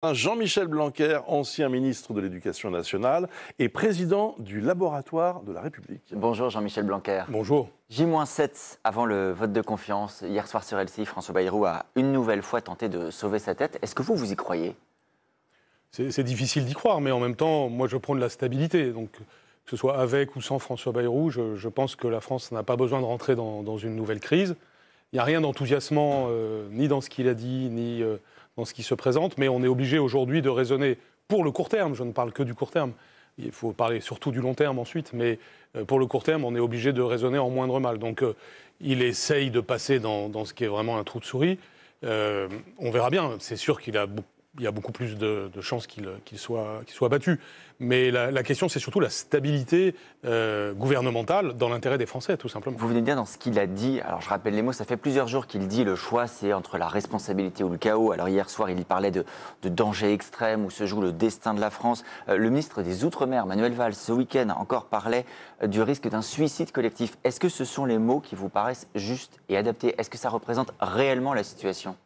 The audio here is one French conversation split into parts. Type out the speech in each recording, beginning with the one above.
Jean-Michel Blanquer, ancien ministre de l'Éducation nationale et président du Laboratoire de la République. Bonjour Jean-Michel Blanquer. Bonjour. J-7 avant le vote de confiance. Hier soir sur LCI, François Bayrou a une nouvelle fois tenté de sauver sa tête. Est-ce que vous y croyez ? C'est difficile d'y croire, mais en même temps, moi je prône la stabilité. Donc, que ce soit avec ou sans François Bayrou, je pense que la France n'a pas besoin de rentrer dans une nouvelle crise. Il n'y a rien d'enthousiasmant ni dans ce qu'il a dit, ni dans ce qui se présente, mais on est obligé aujourd'hui de raisonner pour le court terme. Je ne parle que du court terme. Il faut parler surtout du long terme ensuite, mais pour le court terme, on est obligé de raisonner en moindre mal. Donc il essaye de passer dans ce qui est vraiment un trou de souris. On verra bien. C'est sûr qu'il y a beaucoup plus de chances qu'il soit battu. Mais la question, c'est surtout la stabilité gouvernementale dans l'intérêt des Français, tout simplement. Vous venez bien dans ce qu'il a dit. Alors, je rappelle les mots. Ça fait plusieurs jours qu'il dit le choix, c'est entre la responsabilité ou le chaos. Alors, hier soir, il y parlait de danger extrême où se joue le destin de la France. Le ministre des Outre-mer, Manuel Valls, ce week-end encore parlait du risque d'un suicide collectif. Est-ce que ce sont les mots qui vous paraissent justes et adaptés ? Est-ce que ça représente réellement la situation ?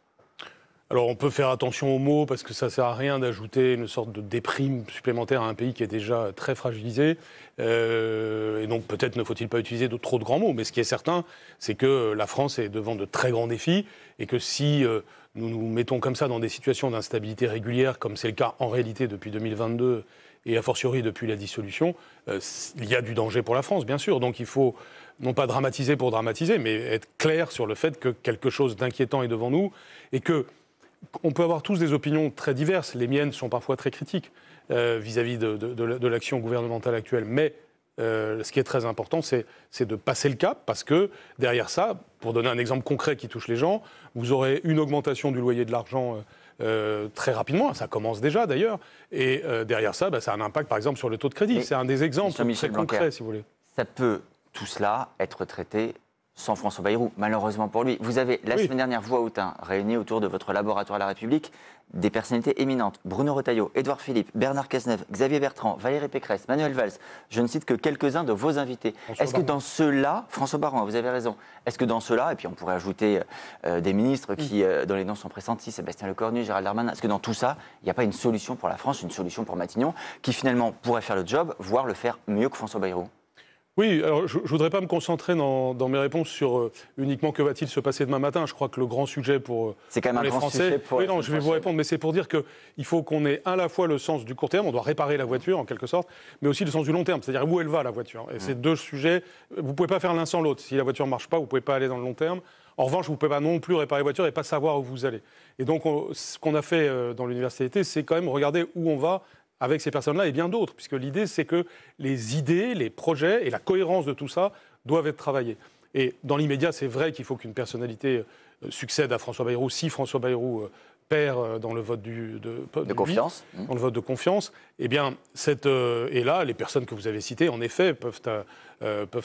Alors on peut faire attention aux mots parce que ça ne sert à rien d'ajouter une sorte de déprime supplémentaire à un pays qui est déjà très fragilisé. Et donc peut-être ne faut-il pas utiliser trop de grands mots. Mais ce qui est certain, c'est que la France est devant de très grands défis et que si nous nous mettons comme ça dans des situations d'instabilité régulière, comme c'est le cas en réalité depuis 2022 et a fortiori depuis la dissolution, il y a du danger pour la France, bien sûr. Donc il faut non pas dramatiser pour dramatiser, mais être clair sur le fait que quelque chose d'inquiétant est devant nous et que on peut avoir tous des opinions très diverses. Les miennes sont parfois très critiques vis-à-vis de l'action gouvernementale actuelle. Mais ce qui est très important, c'est de passer le cap, parce que derrière ça, pour donner un exemple concret qui touche les gens, vous aurez une augmentation du loyer de l'argent très rapidement. Ça commence déjà d'ailleurs. Et derrière ça, ça a un impact par exemple sur le taux de crédit. C'est un des exemples très concrets, si vous voulez. Ça peut tout cela être traité sans François Bayrou, malheureusement pour lui. Vous avez, la semaine dernière, vous à Autun, réuni autour de votre laboratoire à la République, des personnalités éminentes. Bruno Retailleau, Édouard Philippe, Bernard Cazeneuve, Xavier Bertrand, Valérie Pécresse, Manuel Valls. Je ne cite que quelques-uns de vos invités. Est-ce que dans ceux-là, François Bayrou, vous avez raison, est-ce que dans ceux-là, et puis on pourrait ajouter des ministres qui, dont les noms sont pressentis, Sébastien Lecornu, Gérald Darmanin, est-ce que dans tout ça, il n'y a pas une solution pour la France, une solution pour Matignon, qui finalement pourrait faire le job, voire le faire mieux que François Bayrou ? Oui, alors je ne voudrais pas me concentrer dans mes réponses sur uniquement que va-t-il se passer demain matin. Je crois que le grand sujet pour c'est quand même les un grand Français... Sujet pour oui, non, je vais vous répondre, mais c'est pour dire qu'il faut qu'on ait à la fois le sens du court terme, on doit réparer la voiture en quelque sorte, mais aussi le sens du long terme, c'est-à-dire où elle va la voiture. Et ces deux sujets, vous ne pouvez pas faire l'un sans l'autre. Si la voiture ne marche pas, vous ne pouvez pas aller dans le long terme. En revanche, vous ne pouvez pas non plus réparer la voiture et pas savoir où vous allez. Et donc, ce qu'on a fait dans l'université, c'est quand même regarder où on va avec ces personnes-là et bien d'autres, puisque l'idée, c'est que les idées, les projets et la cohérence de tout ça doivent être travaillés. Et dans l'immédiat, c'est vrai qu'il faut qu'une personnalité succède à François Bayrou, si François Bayrou perd dans le vote de confiance, dans le vote de confiance. Eh bien, et là, les personnes que vous avez citées, en effet, peuvent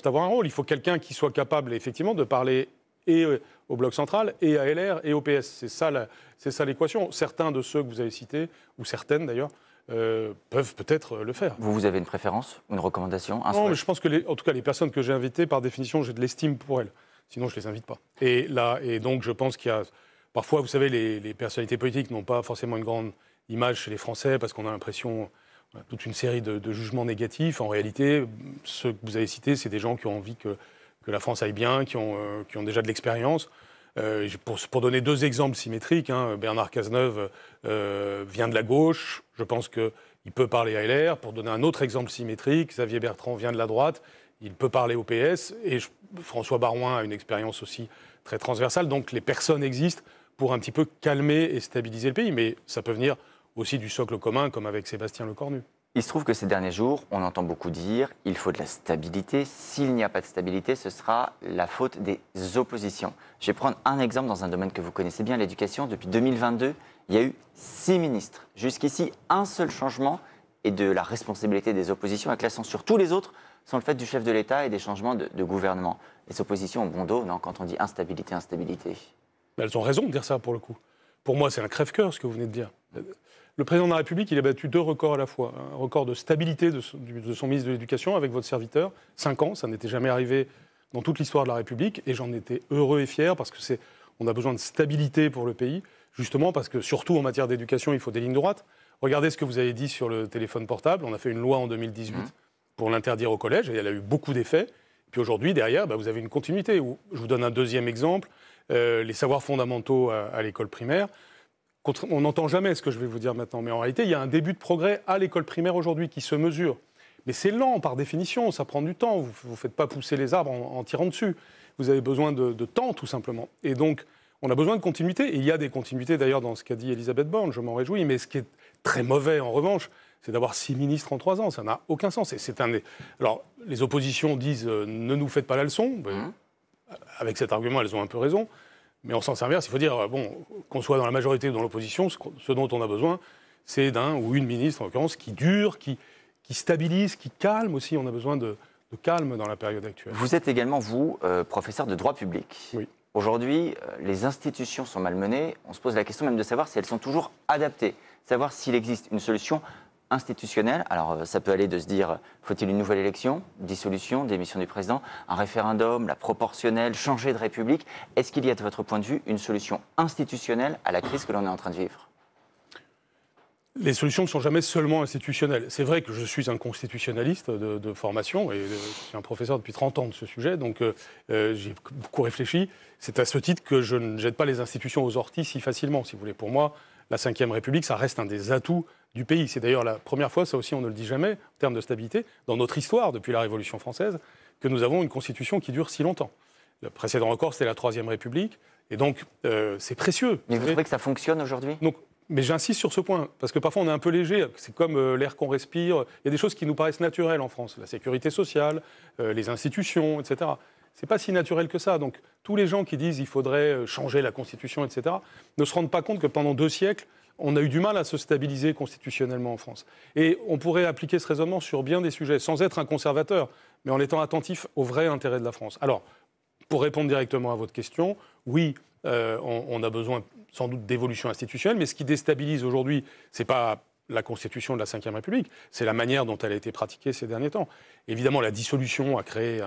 avoir un rôle. Il faut quelqu'un qui soit capable, effectivement, de parler et au Bloc central, et à LR, et au PS. C'est ça l'équation. Certains de ceux que vous avez cités, ou certaines d'ailleurs, peuvent peut-être le faire. Vous avez une préférence, une recommandation, un Non, mais je pense que, en tout cas, les personnes que j'ai invitées, par définition, j'ai de l'estime pour elles. Sinon, je ne les invite pas. Et donc, je pense qu'il y a... Parfois, vous savez, les personnalités politiques n'ont pas forcément une grande image chez les Français, parce qu'on a l'impression... toute une série de jugements négatifs. En réalité, ceux que vous avez cités, c'est des gens qui ont envie que la France aille bien, qui ont déjà de l'expérience. Pour donner deux exemples symétriques, Bernard Cazeneuve vient de la gauche, je pense qu'il peut parler à LR. Pour donner un autre exemple symétrique, Xavier Bertrand vient de la droite, il peut parler au PS. Et François Baroin a une expérience aussi très transversale. Donc les personnes existent pour un petit peu calmer et stabiliser le pays. Mais ça peut venir aussi du socle commun, comme avec Sébastien Lecornu. Il se trouve que ces derniers jours, on entend beaucoup dire il faut de la stabilité. S'il n'y a pas de stabilité, ce sera la faute des oppositions. Je vais prendre un exemple dans un domaine que vous connaissez bien, l'éducation. Depuis 2022, il y a eu 6 ministres. Jusqu'ici, un seul changement est de la responsabilité des oppositions, avec l'accent sur tous les autres, sont le fait du chef de l'État et des changements de gouvernement. Les oppositions ont bon dos, non, quand on dit instabilité. Elles ont raison de dire ça, pour le coup. Pour moi, c'est un crève-cœur, ce que vous venez de dire. Le président de la République, il a battu 2 records à la fois. Un record de stabilité de son ministre de l'Éducation avec votre serviteur, 5 ans, ça n'était jamais arrivé dans toute l'histoire de la République, et j'en étais heureux et fier, parce qu'on a besoin de stabilité pour le pays. justement parce que, surtout en matière d'éducation, il faut des lignes droites. Regardez ce que vous avez dit sur le téléphone portable. On a fait une loi en 2018 pour l'interdire au collège, et elle a eu beaucoup d'effets. Puis aujourd'hui, derrière, vous avez une continuité. Je vous donne un deuxième exemple, les savoirs fondamentaux à l'école primaire. On n'entend jamais ce que je vais vous dire maintenant, mais en réalité, il y a un début de progrès à l'école primaire aujourd'hui qui se mesure. Mais c'est lent par définition, ça prend du temps. Vous ne faites pas pousser les arbres en tirant dessus. Vous avez besoin de temps, tout simplement. Et donc, on a besoin de continuité. Et il y a des continuités, d'ailleurs, dans ce qu'a dit Elisabeth Borne, je m'en réjouis. Mais ce qui est très mauvais, en revanche, c'est d'avoir 6 ministres en 3 ans. Ça n'a aucun sens. Alors, les oppositions disent ne nous faites pas la leçon. Avec cet argument, elles ont un peu raison. Mais en sens inverse, il faut dire, qu'on soit dans la majorité ou dans l'opposition, ce dont on a besoin, c'est d'un ou une ministre, en l'occurrence, qui dure, qui stabilise, qui calme aussi. On a besoin de calme dans la période actuelle. Vous êtes également, vous, professeur de droit public. Oui. Aujourd'hui, les institutions sont malmenées. On se pose la question même de savoir si elles sont toujours adaptées. Savoir s'il existe une solution institutionnelle. Alors, ça peut aller de se dire, faut-il une nouvelle élection, dissolution, démission du président, un référendum, la proportionnelle, changer de république. Est-ce qu'il y a, de votre point de vue, une solution institutionnelle à la crise que l'on est en train de vivre ? Les solutions ne sont jamais seulement institutionnelles. C'est vrai que je suis un constitutionnaliste de formation et je suis un professeur depuis 30 ans de ce sujet, donc j'ai beaucoup réfléchi. C'est à ce titre que je ne jette pas les institutions aux orties si facilement, si vous voulez. Pour moi, la Ve République, ça reste un des atouts du pays. C'est d'ailleurs la première fois, ça aussi on ne le dit jamais, en termes de stabilité, dans notre histoire, depuis la Révolution française, que nous avons une constitution qui dure si longtemps. Le précédent record, c'était la Troisième République, et donc c'est précieux. Mais vous trouvez que ça fonctionne aujourd'hui ? Mais j'insiste sur ce point, parce que parfois on est un peu léger, c'est comme l'air qu'on respire. Il y a des choses qui nous paraissent naturelles en France, la sécurité sociale, les institutions, etc. C'est pas si naturel que ça. Donc tous les gens qui disent qu'il faudrait changer la Constitution, etc., ne se rendent pas compte que pendant 2 siècles, on a eu du mal à se stabiliser constitutionnellement en France. Et on pourrait appliquer ce raisonnement sur bien des sujets, sans être un conservateur, mais en étant attentif au vrai intérêt de la France. Alors, pour répondre directement à votre question, oui, on a besoin sans doute d'évolution institutionnelle, mais ce qui déstabilise aujourd'hui, ce n'est pas la Constitution de la Ve République, c'est la manière dont elle a été pratiquée ces derniers temps. Évidemment, la dissolution a créé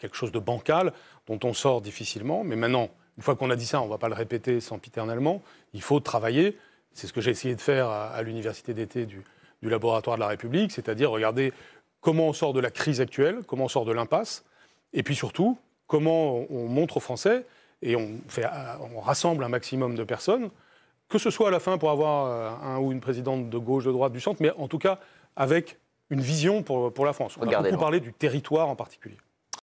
quelque chose de bancal, dont on sort difficilement, mais maintenant, une fois qu'on a dit ça, on ne va pas le répéter sempiternellement, il faut travailler. C'est ce que j'ai essayé de faire à l'université d'été du laboratoire de la République, c'est-à-dire regarder comment on sort de la crise actuelle, comment on sort de l'impasse, et puis surtout, comment on montre aux Français, et on rassemble un maximum de personnes, que ce soit à la fin pour avoir un ou une présidente de gauche, de droite, du centre, mais en tout cas avec une vision pour la France. On a beaucoup parlé du territoire en particulier.